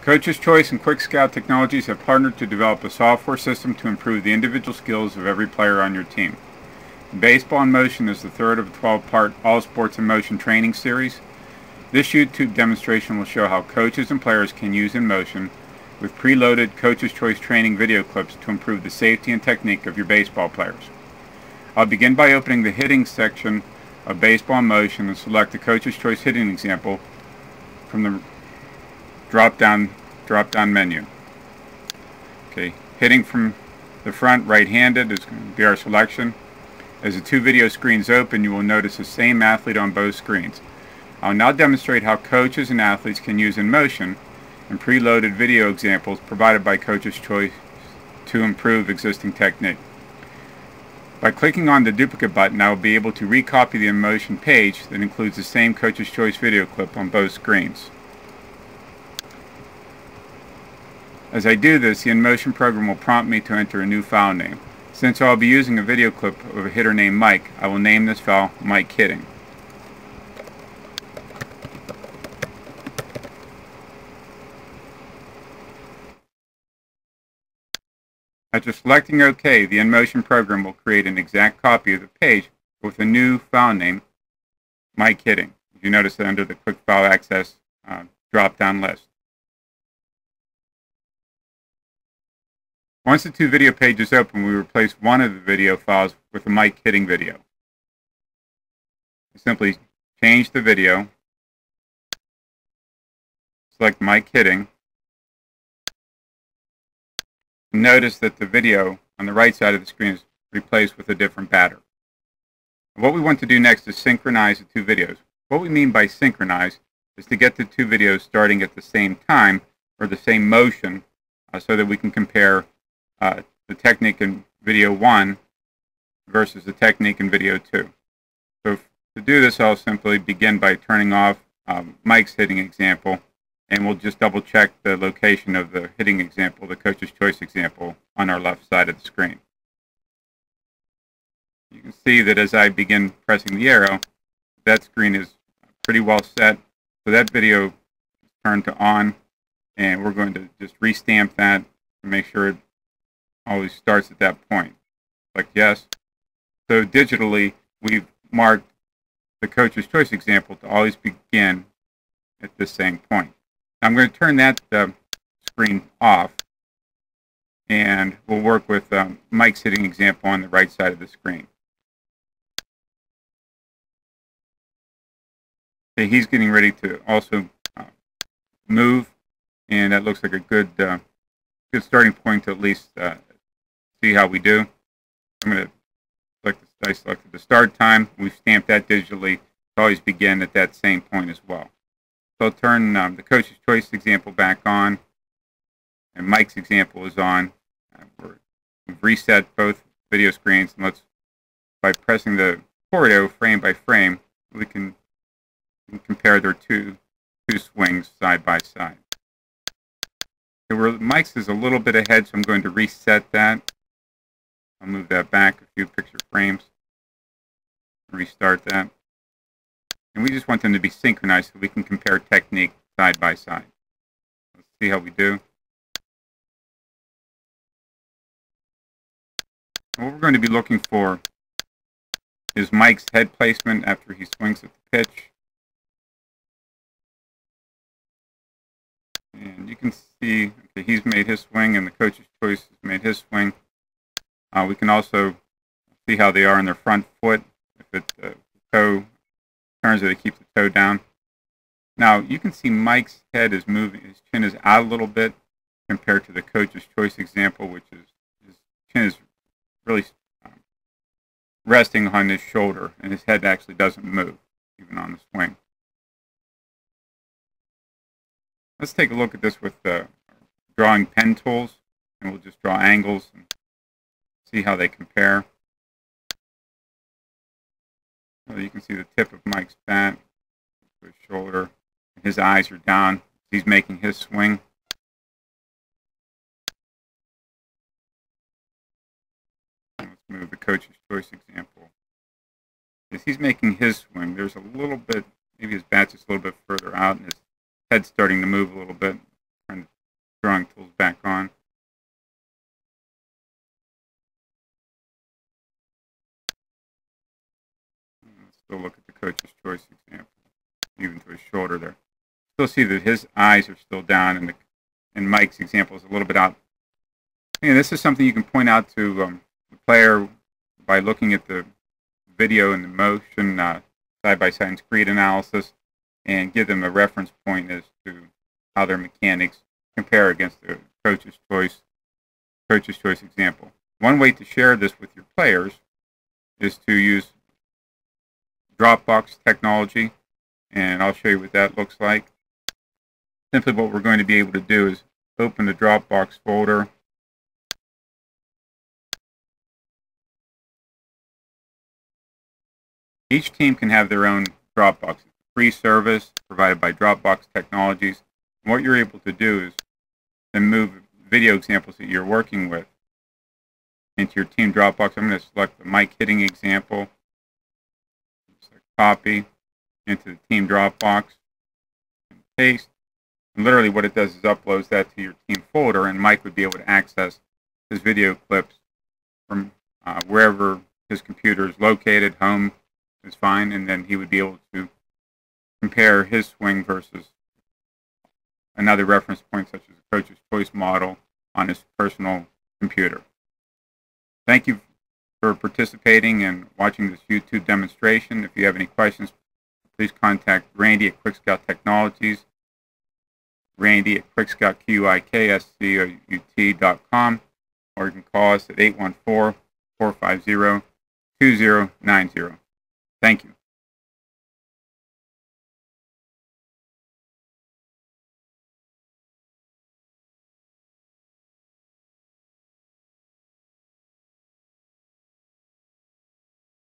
Coach's Choice and Quick Scout Technologies have partnered to develop a software system to improve the individual skills of every player on your team. Baseball in Motion is the third of a 12-part All Sports in Motion training series. This YouTube demonstration will show how coaches and players can use inMotion with preloaded Coach's Choice training video clips to improve the safety and technique of your baseball players. I'll begin by opening the hitting section of Baseball in Motion and select the Coach's Choice hitting example from the drop-down menu. Okay, hitting from the front right-handed is going to be our selection. As the two video screens open, you will notice the same athlete on both screens. I'll now demonstrate how coaches and athletes can use inMotion and preloaded video examples provided by Coach's Choice to improve existing technique. By clicking on the duplicate button, I will be able to recopy the inMotion page that includes the same Coach's Choice video clip on both screens. As I do this, the inMotion program will prompt me to enter a new file name. Since I'll be using a video clip of a hitter named Mike, I will name this file Mike Hitting. After selecting OK, the inMotion program will create an exact copy of the page with a new file name, Mike Hitting. You notice that under the Quick File Access drop-down list. Once the two video pages open, we replace one of the video files with a Mike Hitting video. We simply change the video, select Mike Hitting. Notice that the video on the right side of the screen is replaced with a different batter. What we want to do next is synchronize the two videos. What we mean by synchronize is to get the two videos starting at the same time or the same motion so that we can compare the technique in video 1 versus the technique in video 2. So to do this, I'll simply begin by turning off Mike's hitting example, and we'll just double check the location of the hitting example, the Coach's Choice example, on our left side of the screen. You can see that as I begin pressing the arrow, that screen is pretty well set. So that video is turned to on, and we're going to just restamp that to make sure it always starts at that point. Click yes. So digitally, we've marked the Coach's Choice example to always begin at the same point. I'm going to turn that screen off, and we'll work with Mike's hitting example on the right side of the screen. Okay, he's getting ready to also move, and that looks like a good starting point to at least see how we do. I'm going to I selected the start time. We've stamped that digitally to always begin at that same point as well. So I'll turn the Coach's Choice example back on, and Mike's example is on. We've reset both video screens, and by pressing the forward arrow frame by frame, we can compare their two swings side by side. So Mike's is a little bit ahead, so I'm going to reset that. I'll move that back a few picture frames, restart that. And we just want them to be synchronized so we can compare technique side by side. Let's see how we do. What we're going to be looking for is Mike's head placement after he swings at the pitch. And you can see, okay, he's made his swing and the Coach's Choice has made his swing. We can also see how they are in their front foot. If the toe turns, they keep the toe down. Now you can see Mike's head is moving, his chin is out a little bit compared to the Coach's Choice example, which is his chin is really resting on his shoulder, and his head actually doesn't move even on the swing. Let's take a look at this with drawing pen tools, and we'll just draw angles and see how they compare. So you can see the tip of Mike's bat, his shoulder, and his eyes are down. He's making his swing. Let's move the Coach's Choice example. As he's making his swing, there's a little bit, maybe his bat's just a little bit further out, and his head's starting to move a little bit. Trying to Still look at the coach's choice example, even to his shoulder there. Still see that his eyes are still down, and Mike's example is a little bit out. And this is something you can point out to the player by looking at the video and the motion side-by-side and screen analysis, and give them a reference point as to how their mechanics compare against the coach's choice example. One way to share this with your players is to use Dropbox technology, and I'll show you what that looks like. Simply what we're going to be able to do is open the Dropbox folder. Each team can have their own Dropbox. It's a free service provided by Dropbox Technologies. And what you're able to do is then move video examples that you're working with into your team Dropbox. I'm going to select the mic hitting example, copy into the team Dropbox, and paste. And literally what it does is uploads that to your team folder, and Mike would be able to access his video clips from wherever his computer is located. Home is fine, and then he would be able to compare his swing versus another reference point such as a coach's choice model on his personal computer. Thank you for participating and watching this YouTube demonstration. If you have any questions, please contact Randy at QuickScout Technologies, Randy at QuickScout.com, or you can call us at 814-450-2090. Thank you.